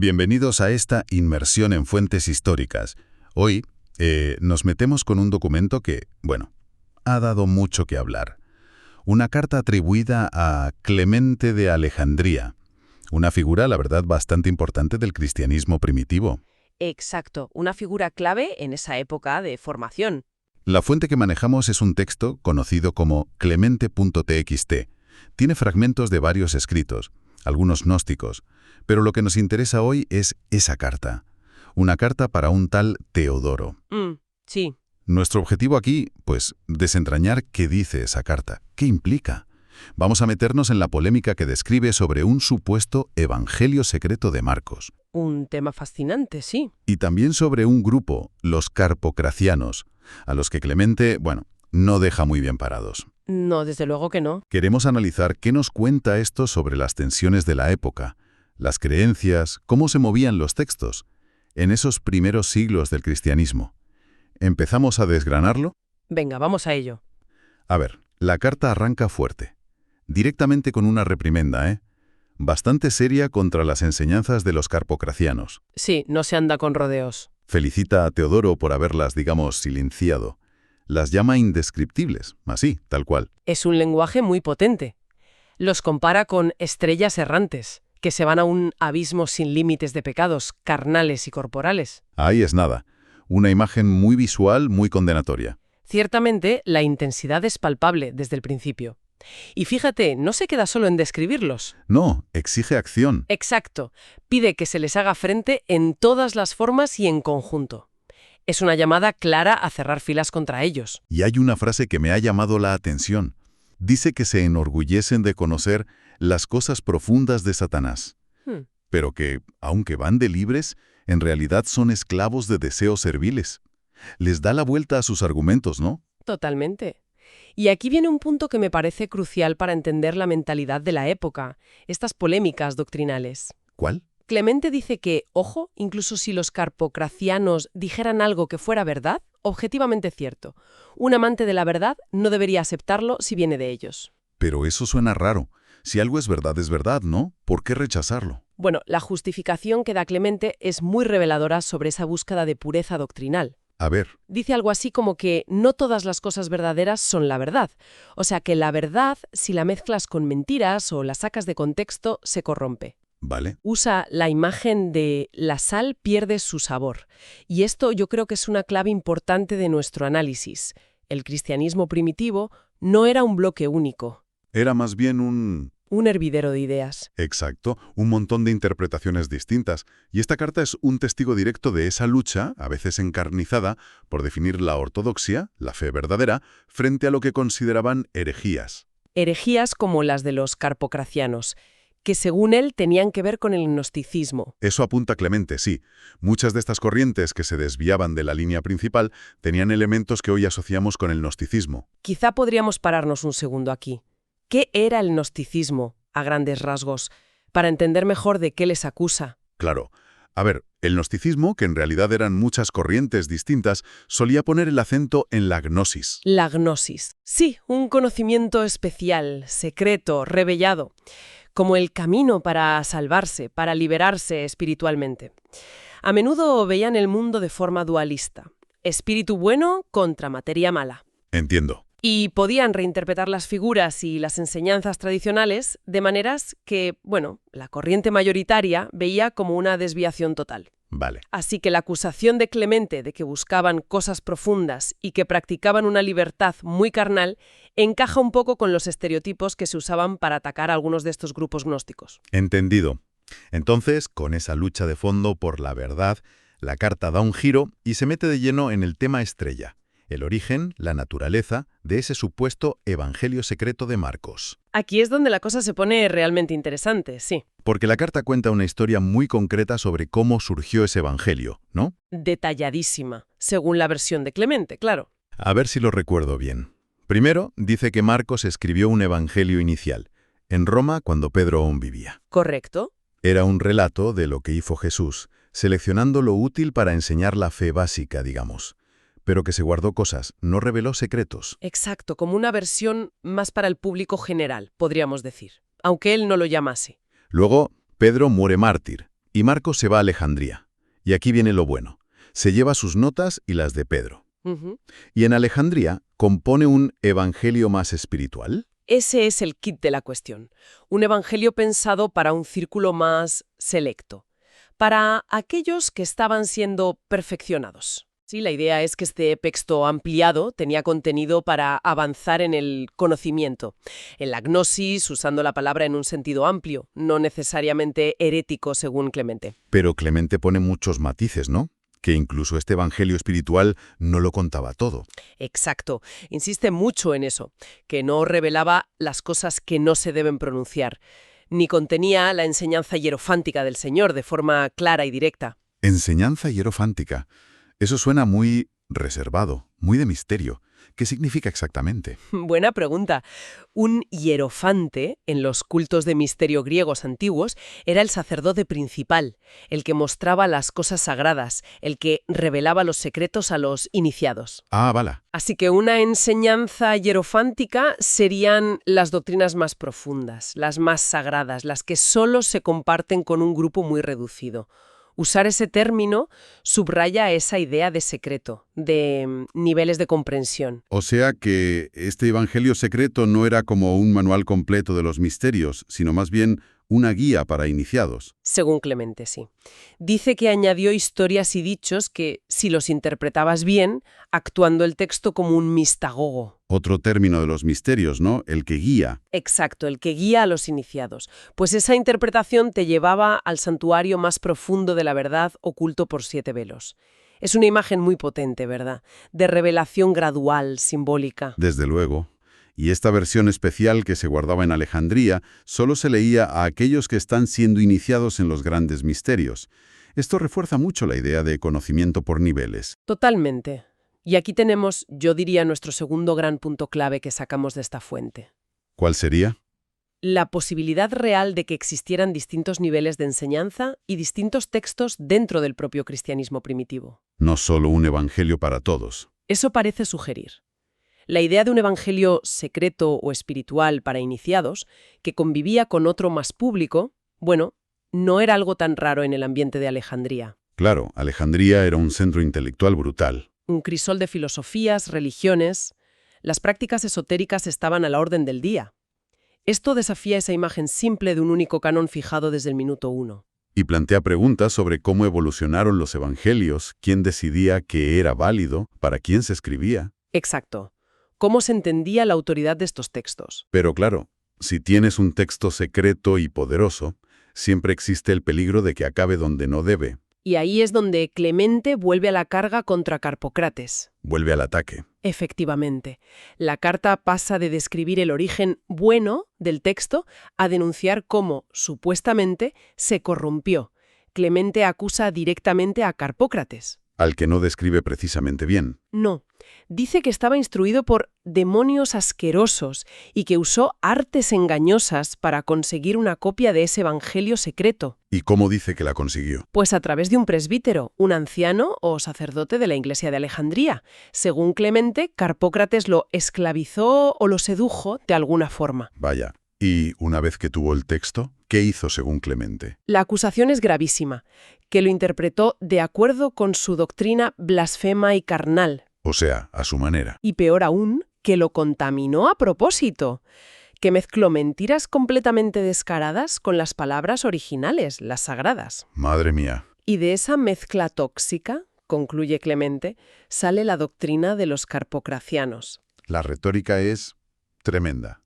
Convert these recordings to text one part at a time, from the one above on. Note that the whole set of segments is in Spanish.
Bienvenidos a esta inmersión en fuentes históricas. Hoy nos metemos con un documento que, bueno, ha dado mucho que hablar. Una carta atribuida a Clemente de Alejandría, una figura, la verdad, bastante importante del cristianismo primitivo. Exacto, una figura clave en esa época de formación. La fuente que manejamos es un texto conocido como clemente.txt. Tiene fragmentos de varios escritos, algunos gnósticos, pero lo que nos interesa hoy es esa carta. Una carta para un tal Teodoro. Sí. Nuestro objetivo aquí, pues, desentrañar qué dice esa carta, qué implica. Vamos a meternos en la polémica que describe sobre un supuesto evangelio secreto de Marcos. Un tema fascinante, sí. Y también sobre un grupo, los carpocracianos, a los que Clemente, bueno, no deja muy bien parados. No, desde luego que no. Queremos analizar qué nos cuenta esto sobre las tensiones de la época, las creencias, cómo se movían los textos, en esos primeros siglos del cristianismo. ¿Empezamos a desgranarlo? Venga, vamos a ello. A ver, la carta arranca fuerte, directamente con una reprimenda, bastante seria contra las enseñanzas de los carpocracianos. Sí, no se anda con rodeos. Felicita a Teodoro por haberlas, digamos, silenciado. Las llama indescriptibles, así, tal cual. Es un lenguaje muy potente. Los compara con estrellas errantes, que se van a un abismo sin límites de pecados carnales y corporales. Ahí es nada. Una imagen muy visual, muy condenatoria. Ciertamente, la intensidad es palpable desde el principio. Y fíjate, no se queda solo en describirlos. No, exige acción. Exacto. Pide que se les haga frente en todas las formas y en conjunto. Es una llamada clara a cerrar filas contra ellos. Y hay una frase que me ha llamado la atención. Dice que se enorgullecen de conocer las cosas profundas de Satanás, pero que, aunque van de libres, en realidad son esclavos de deseos serviles. Les da la vuelta a sus argumentos, ¿no? Totalmente. Y aquí viene un punto que me parece crucial para entender la mentalidad de la época, estas polémicas doctrinales. ¿Cuál? Clemente dice que, ojo, incluso si los carpocracianos dijeran algo que fuera verdad, objetivamente cierto, un amante de la verdad no debería aceptarlo si viene de ellos. Pero eso suena raro. Si algo es verdad, ¿no? ¿Por qué rechazarlo? Bueno, la justificación que da Clemente es muy reveladora sobre esa búsqueda de pureza doctrinal. A ver. Dice algo así como que no todas las cosas verdaderas son la verdad. O sea que la verdad, si la mezclas con mentiras o la sacas de contexto, se corrompe. Vale. Usa la imagen de la sal pierde su sabor. Y esto yo creo que es una clave importante de nuestro análisis. El cristianismo primitivo no era un bloque único. Era más bien un hervidero de ideas. Exacto, un montón de interpretaciones distintas. Y esta carta es un testigo directo de esa lucha, a veces encarnizada, por definir la ortodoxia, la fe verdadera, frente a lo que consideraban herejías. Herejías como las de los carpocracianos, que según él tenían que ver con el gnosticismo. Eso apunta Clemente, sí. Muchas de estas corrientes que se desviaban de la línea principal tenían elementos que hoy asociamos con el gnosticismo. Quizá podríamos pararnos un segundo aquí. ¿Qué era el gnosticismo, a grandes rasgos, para entender mejor de qué les acusa? Claro. A ver, el gnosticismo, que en realidad eran muchas corrientes distintas, solía poner el acento en la gnosis. La gnosis. Sí, un conocimiento especial, secreto, revelado, como el camino para salvarse, para liberarse espiritualmente. A menudo veían el mundo de forma dualista. Espíritu bueno contra materia mala. Entiendo. Y podían reinterpretar las figuras y las enseñanzas tradicionales de maneras que, bueno, la corriente mayoritaria veía como una desviación total. Vale. Así que la acusación de Clemente de que buscaban cosas profundas y que practicaban una libertad muy carnal encaja un poco con los estereotipos que se usaban para atacar a algunos de estos grupos gnósticos. Entendido. Entonces, con esa lucha de fondo por la verdad, la carta da un giro y se mete de lleno en el tema estrella. El origen, la naturaleza, de ese supuesto evangelio secreto de Marcos. Aquí es donde la cosa se pone realmente interesante, sí. Porque la carta cuenta una historia muy concreta sobre cómo surgió ese evangelio, ¿no? Detalladísima, según la versión de Clemente, claro. A ver si lo recuerdo bien. Primero, dice que Marcos escribió un evangelio inicial, en Roma cuando Pedro aún vivía. ¿Correcto? Era un relato de lo que hizo Jesús, seleccionando lo útil para enseñar la fe básica, digamos. Pero que se guardó cosas, no reveló secretos. Exacto, como una versión más para el público general, podríamos decir, aunque él no lo llamase. Luego, Pedro muere mártir, Y Marcos se va a Alejandría. Y aquí viene lo bueno. Se lleva sus notas y las de Pedro. Ujú. Y en Alejandría compone un evangelio más espiritual. Ese es el kit de la cuestión. Un evangelio pensado para un círculo más selecto, para aquellos que estaban siendo perfeccionados. Sí, la idea es que este texto ampliado tenía contenido para avanzar en el conocimiento, en la gnosis, usando la palabra en un sentido amplio, no necesariamente herético, según Clemente. Pero Clemente pone muchos matices, ¿no? Que incluso este evangelio espiritual no lo contaba todo. Exacto. Insiste mucho en eso, que no revelaba las cosas que no se deben pronunciar, ni contenía la enseñanza hierofántica del Señor de forma clara y directa. Enseñanza hierofántica. Eso suena muy reservado, muy de misterio. ¿Qué significa exactamente? Buena pregunta. Un hierofante, en los cultos de misterio griegos antiguos, era el sacerdote principal, el que mostraba las cosas sagradas, el que revelaba los secretos a los iniciados. Ah, vale. Así que una enseñanza hierofántica serían las doctrinas más profundas, las más sagradas, las que solo se comparten con un grupo muy reducido. Usar ese término subraya esa idea de secreto, de niveles de comprensión. O sea que este evangelio secreto no era como un manual completo de los misterios, sino más bien una guía para iniciados. Según Clemente, sí. Dice que añadió historias y dichos que, si los interpretabas bien, actuando el texto como un mistagogo. Otro término de los misterios, ¿no? El que guía. Exacto, el que guía a los iniciados. Pues esa interpretación te llevaba al santuario más profundo de la verdad oculto por 7 velos. Es una imagen muy potente, ¿verdad? De revelación gradual, simbólica. Desde luego. Y esta versión especial que se guardaba en Alejandría solo se leía a aquellos que están siendo iniciados en los grandes misterios. Esto refuerza mucho la idea de conocimiento por niveles. Totalmente. Y aquí tenemos, yo diría, nuestro segundo gran punto clave que sacamos de esta fuente. ¿Cuál sería? La posibilidad real de que existieran distintos niveles de enseñanza y distintos textos dentro del propio cristianismo primitivo. No solo un evangelio para todos. Eso parece sugerir. La idea de un evangelio secreto o espiritual para iniciados, que convivía con otro más público, bueno, no era algo tan raro en el ambiente de Alejandría. Claro, Alejandría era un centro intelectual brutal. Un crisol de filosofías, religiones. Las prácticas esotéricas estaban a la orden del día. Esto desafía esa imagen simple de un único canon fijado desde el minuto 1. Y plantea preguntas sobre cómo evolucionaron los evangelios, quién decidía qué era válido, para quién se escribía. Exacto. ¿Cómo se entendía la autoridad de estos textos? Pero claro, si tienes un texto secreto y poderoso, siempre existe el peligro de que acabe donde no debe. Y ahí es donde Clemente vuelve a la carga contra Carpócrates. Vuelve al ataque. Efectivamente, la carta pasa de describir el origen bueno del texto a denunciar cómo, supuestamente, se corrompió. Clemente acusa directamente a Carpócrates. Al que no describe precisamente bien. No, dice que estaba instruido por demonios asquerosos y que usó artes engañosas para conseguir una copia de ese evangelio secreto. ¿Y cómo dice que la consiguió? Pues a través de un presbítero, un anciano o sacerdote de la Iglesia de Alejandría. Según Clemente, Carpócrates lo esclavizó o lo sedujo de alguna forma. Vaya. Y una vez que tuvo el texto, ¿qué hizo según Clemente? La acusación es gravísima, que lo interpretó de acuerdo con su doctrina blasfema y carnal. O sea, a su manera. Y peor aún, que lo contaminó a propósito, que mezcló mentiras completamente descaradas con las palabras originales, las sagradas. Madre mía. Y de esa mezcla tóxica, concluye Clemente, sale la doctrina de los carpocracianos. La retórica es tremenda.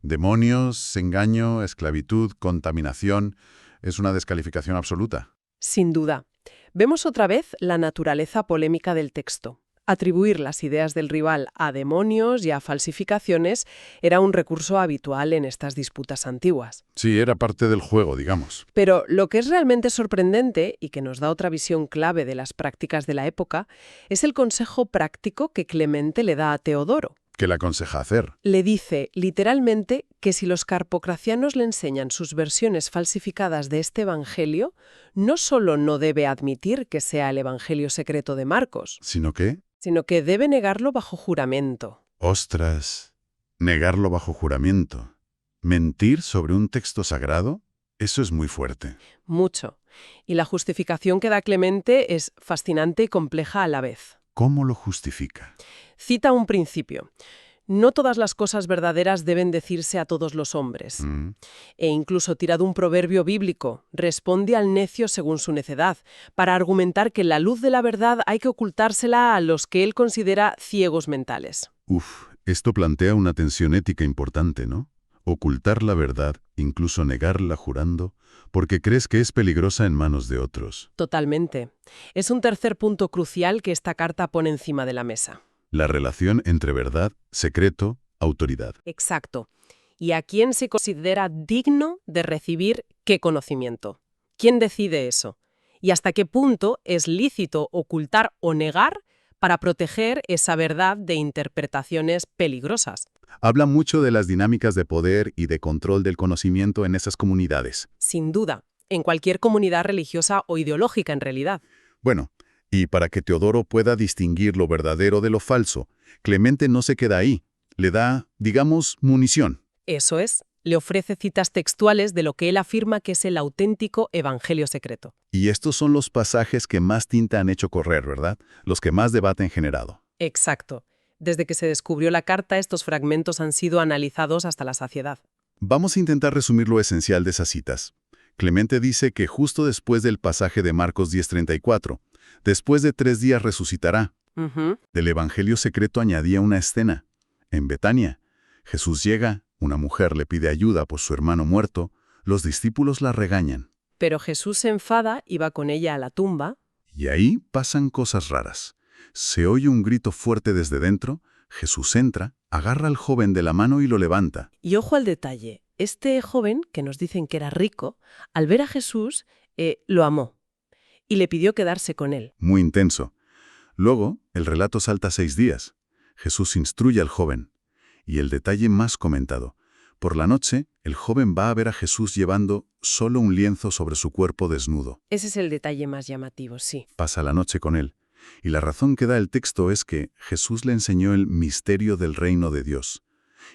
Demonios, engaño, esclavitud, contaminación. Es una descalificación absoluta. Sin duda. Vemos otra vez la naturaleza polémica del texto. Atribuir las ideas del rival a demonios y a falsificaciones era un recurso habitual en estas disputas antiguas. Sí, era parte del juego, digamos. Pero lo que es realmente sorprendente, y que nos da otra visión clave de las prácticas de la época, es el consejo práctico que Clemente le da a Teodoro. ¿Qué le aconseja hacer? Le dice, literalmente, que si los carpocracianos le enseñan sus versiones falsificadas de este evangelio, no solo no debe admitir que sea el evangelio secreto de Marcos, ¿Sino qué? sino que debe negarlo bajo juramento. Ostras, negarlo bajo juramento. ¿Mentir sobre un texto sagrado? Eso es muy fuerte. Mucho. Y la justificación que da Clemente es fascinante y compleja a la vez. ¿Cómo lo justifica? Cita un principio. No todas las cosas verdaderas deben decirse a todos los hombres. Mm, E incluso tirado un proverbio bíblico, responde al necio según su necedad, para argumentar que la luz de la verdad hay que ocultársela a los que él considera ciegos mentales. Esto plantea una tensión ética importante, ¿no? Ocultar la verdad, incluso negarla jurando, porque crees que es peligrosa en manos de otros. Totalmente. Es un tercer punto crucial que esta carta pone encima de la mesa. La relación entre verdad, secreto, autoridad. Exacto. ¿Y a quién se considera digno de recibir qué conocimiento? ¿Quién decide eso? ¿Y hasta qué punto es lícito ocultar o negar para proteger esa verdad de interpretaciones peligrosas? Habla mucho de las dinámicas de poder y de control del conocimiento en esas comunidades. Sin duda, en cualquier comunidad religiosa o ideológica en realidad. Bueno, y para que Teodoro pueda distinguir lo verdadero de lo falso, Clemente no se queda ahí. Le da, digamos, munición. Eso es, le ofrece citas textuales de lo que él afirma que es el auténtico evangelio secreto. Y estos son los pasajes que más tinta han hecho correr, ¿verdad? Los que más debate han generado. Exacto. Desde que se descubrió la carta, estos fragmentos han sido analizados hasta la saciedad. Vamos a intentar resumir lo esencial de esas citas. Clemente dice que justo después del pasaje de Marcos 10:34, después de 3 días resucitará. Del evangelio secreto añadía una escena. En Betania, Jesús llega, una mujer le pide ayuda por su hermano muerto, los discípulos la regañan. Pero Jesús se enfada y va con ella a la tumba. Y ahí pasan cosas raras. Se oye un grito fuerte desde dentro, Jesús entra, agarra al joven de la mano y lo levanta. Y ojo al detalle, este joven, que nos dicen que era rico, al ver a Jesús, lo amó y le pidió quedarse con él. Muy intenso. Luego, el relato salta 6 días. Jesús instruye al joven. Y el detalle más comentado. Por la noche, el joven va a ver a Jesús llevando solo un lienzo sobre su cuerpo desnudo. Ese es el detalle más llamativo, sí. Pasa la noche con él. Y la razón que da el texto es que Jesús le enseñó el misterio del reino de Dios.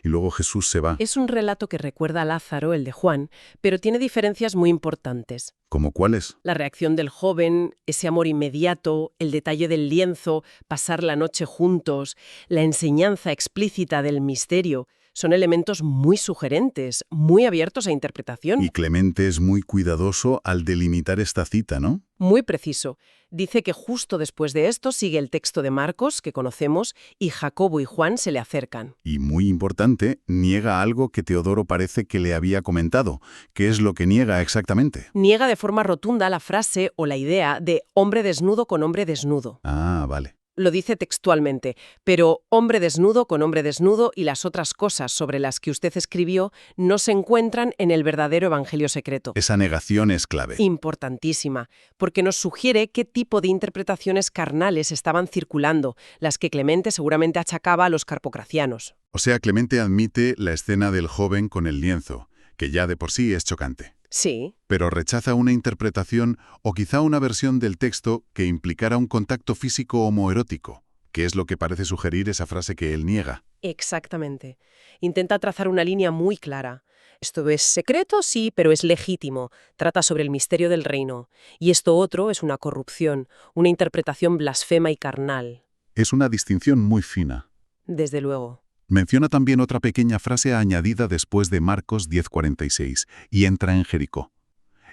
Y luego Jesús se va. Es un relato que recuerda a Lázaro, el de Juan, pero tiene diferencias muy importantes. ¿Cómo cuáles? La reacción del joven, ese amor inmediato, el detalle del lienzo, pasar la noche juntos, la enseñanza explícita del misterio, son elementos muy sugerentes, muy abiertos a interpretación. Y Clemente es muy cuidadoso al delimitar esta cita, ¿no? Muy preciso. Dice que justo después de esto sigue el texto de Marcos, que conocemos, y Jacobo y Juan se le acercan. Y muy importante, niega algo que Teodoro parece que le había comentado. ¿Qué es lo que niega exactamente? Niega de forma rotunda la frase o la idea de hombre desnudo con hombre desnudo. Ah, vale. Lo dice textualmente, pero hombre desnudo con hombre desnudo y las otras cosas sobre las que usted escribió no se encuentran en el verdadero evangelio secreto. Esa negación es clave. Importantísima, porque nos sugiere qué tipo de interpretaciones carnales estaban circulando, las que Clemente seguramente achacaba a los carpocracianos. O sea, Clemente admite la escena del joven con el lienzo, que ya de por sí es chocante. Sí. Pero rechaza una interpretación o quizá una versión del texto que implicara un contacto físico homoerótico, que es lo que parece sugerir esa frase que él niega. Exactamente. Intenta trazar una línea muy clara. Esto es secreto, sí, pero es legítimo. Trata sobre el misterio del reino. Y esto otro es una corrupción, una interpretación blasfema y carnal. Es una distinción muy fina. Desde luego. Menciona también otra pequeña frase añadida después de Marcos 10:46, y entra en Jericó.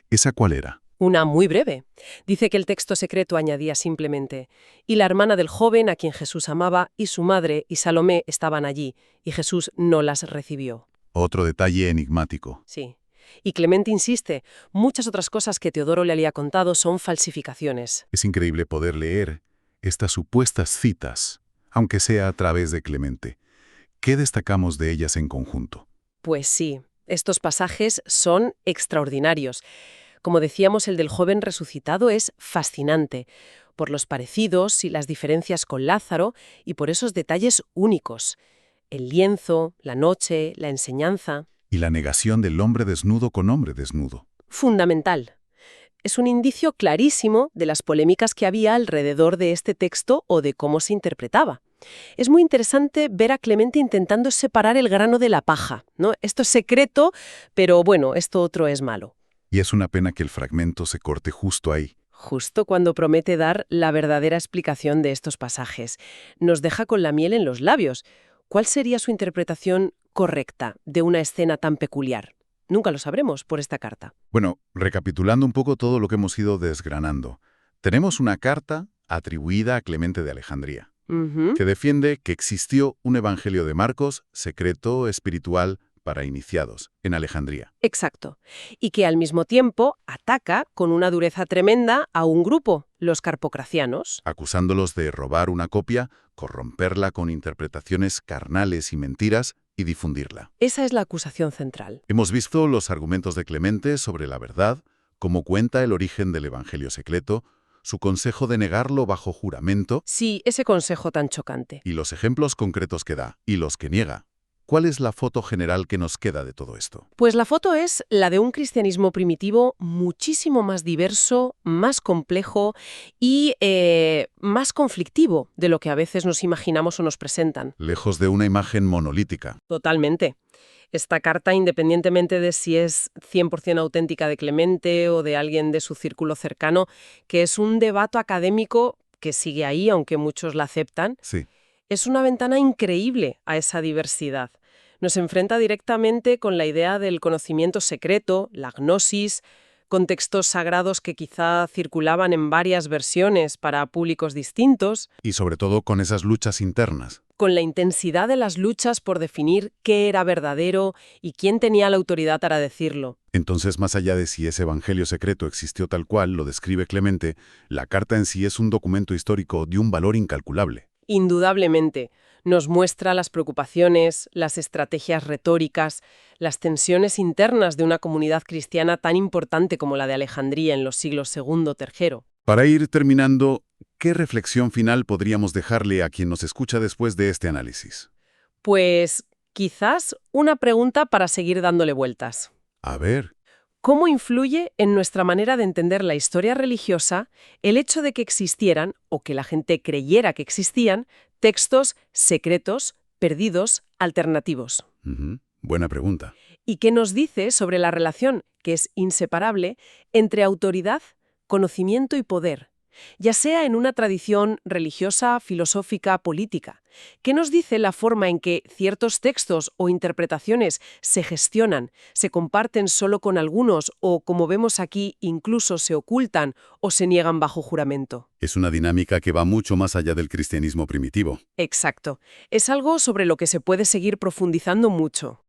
¿Esa cuál era? Una muy breve. Dice que el texto secreto añadía simplemente, y la hermana del joven a quien Jesús amaba y su madre y Salomé estaban allí, y Jesús no las recibió. Otro detalle enigmático. Sí. Y Clemente insiste, muchas otras cosas que Teodoro le había contado son falsificaciones. Es increíble poder leer estas supuestas citas, aunque sea a través de Clemente. ¿Qué destacamos de ellas en conjunto? Pues sí, estos pasajes son extraordinarios. Como decíamos, el del joven resucitado es fascinante, por los parecidos y las diferencias con Lázaro y por esos detalles únicos. El lienzo, la noche, la enseñanza. Y la negación del hombre desnudo con hombre desnudo. Fundamental. Es un indicio clarísimo de las polémicas que había alrededor de este texto o de cómo se interpretaba. Es muy interesante ver a Clemente intentando separar el grano de la paja, ¿no? Esto es secreto, pero bueno, esto otro es malo. Y es una pena que el fragmento se corte justo ahí. Justo cuando promete dar la verdadera explicación de estos pasajes. Nos deja con la miel en los labios. ¿Cuál sería su interpretación correcta de una escena tan peculiar? Nunca lo sabremos por esta carta. Bueno, recapitulando un poco todo lo que hemos ido desgranando. Tenemos una carta atribuida a Clemente de Alejandría, Ujú. que defiende que existió un evangelio de Marcos secreto, espiritual, para iniciados, en Alejandría. Exacto. Y que al mismo tiempo ataca con una dureza tremenda a un grupo, los carpocracianos. Acusándolos de robar una copia, corromperla con interpretaciones carnales y mentiras y difundirla. Esa es la acusación central. Hemos visto los argumentos de Clemente sobre la verdad, cómo cuenta el origen del evangelio secreto, su consejo de negarlo bajo juramento Sí, ese consejo tan chocante. y los ejemplos concretos que da, y los que niega. ¿Cuál es la foto general que nos queda de todo esto? Pues la foto es la de un cristianismo primitivo muchísimo más diverso, más complejo y más conflictivo de lo que a veces nos imaginamos o nos presentan. Lejos de una imagen monolítica. Totalmente. Esta carta, independientemente de si es 100% auténtica de Clemente o de alguien de su círculo cercano, que es un debate académico que sigue ahí, aunque muchos la aceptan, Sí. es una ventana increíble a esa diversidad. Nos enfrenta directamente con la idea del conocimiento secreto, la gnosis, con textos sagrados que quizá circulaban en varias versiones para públicos distintos, Y sobre todo con esas luchas internas. con la intensidad de las luchas por definir qué era verdadero y quién tenía la autoridad para decirlo. Entonces, más allá de si ese evangelio secreto existió tal cual, lo describe Clemente, la carta en sí es un documento histórico de un valor incalculable. Indudablemente, nos muestra las preocupaciones, las estrategias retóricas, las tensiones internas de una comunidad cristiana tan importante como la de Alejandría en los siglos II, III. Para ir terminando, ¿qué reflexión final podríamos dejarle a quien nos escucha después de este análisis? Pues quizás una pregunta para seguir dándole vueltas. A ver, ¿Cómo influye en nuestra manera de entender la historia religiosa el hecho de que existieran, o que la gente creyera que existían, textos secretos, perdidos, alternativos? buena pregunta. ¿Y qué nos dice sobre la relación, que es inseparable, entre autoridad, conocimiento y poder, ya sea en una tradición religiosa, filosófica, política? ¿Qué nos dice la forma en que ciertos textos o interpretaciones se gestionan, se comparten solo con algunos o, como vemos aquí, incluso se ocultan o se niegan bajo juramento? Es una dinámica que va mucho más allá del cristianismo primitivo. Exacto. Es algo sobre lo que se puede seguir profundizando mucho.